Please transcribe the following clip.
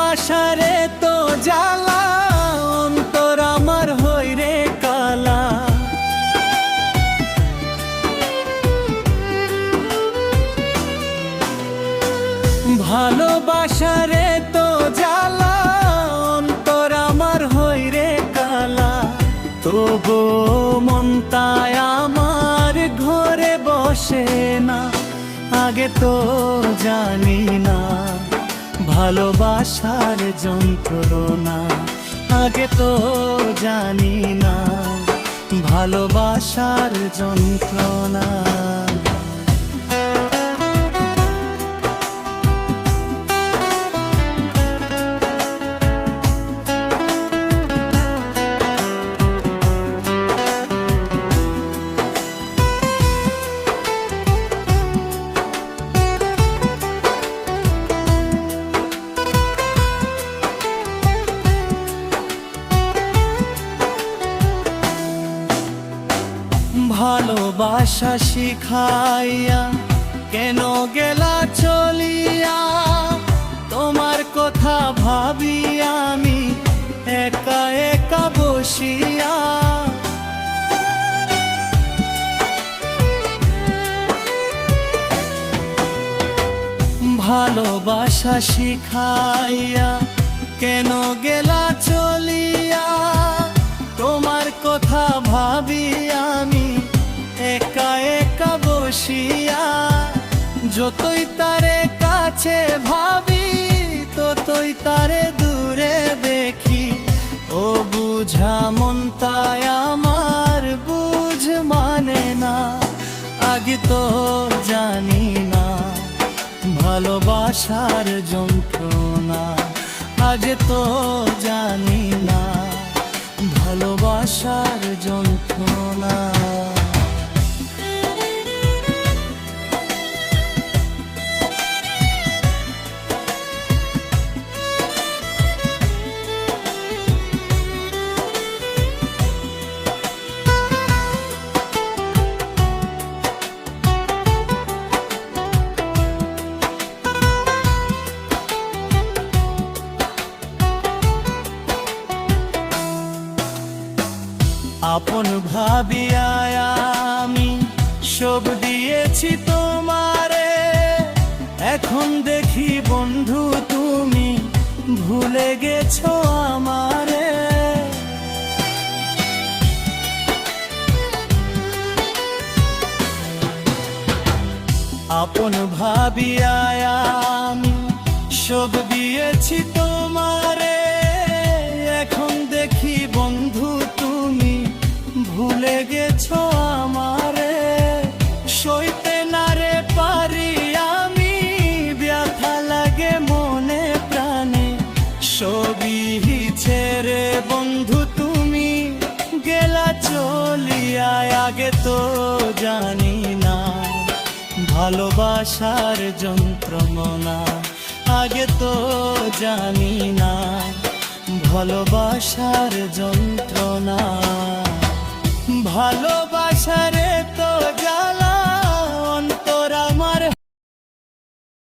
ভালোবাসারে তো জ্বালা, অন্তর আমার হইরে কালা। ভালোবাসারে তো জ্বালা, অন্তর আমার হইরে কালা। তবু মনটায় আমার ঘরে বসে না, আগে তো জানি না ভালোবাসার যন্ত্রণা। আগে তো জানি না ভালোবাসার যন্ত্রণা। ভালোবাসা শিখাইয়া কেন গেলা চলিয়া, তোমার কথা ভাবি আমি একা একা বসিয়া। ভালোবাসা শিখাইয়া কেন গেলা চলিয়া, তোমার কথা ভাবি আমি একা একা বসিয়া। যতই তারে কাছে ভাবি ততই তারে দূরে দেখি। ও বুঝা মনটায় আমার বুঝ মানে না, আগে তো জানি না ভালোবাসার যন্ত্রণা। আগে তো জানি না ভালোবাসার যন্ত্রণা। আপন ভাবিয়া আমি সব দিয়েছি তোমারে, এখন দেখি বন্ধু তুমি ভুলে গেছো আমারে। আপন ভাবিয়া আমি সব দিয়েছি তোমারে, এখন দেখি বন্ধু তুমি ভুলে গেছো আমারে। সইতে না রে পারি আমি, ব্যথা লাগে মনে প্রাণে। সবই ছেড়ে বন্ধু তুমি গেলা চলিয়া। আগে তো জানি না ভালোবাসার যন্ত্রণা। আগে তো জানি না ভালোবাসার যন্ত্রণা। ভালোবাসার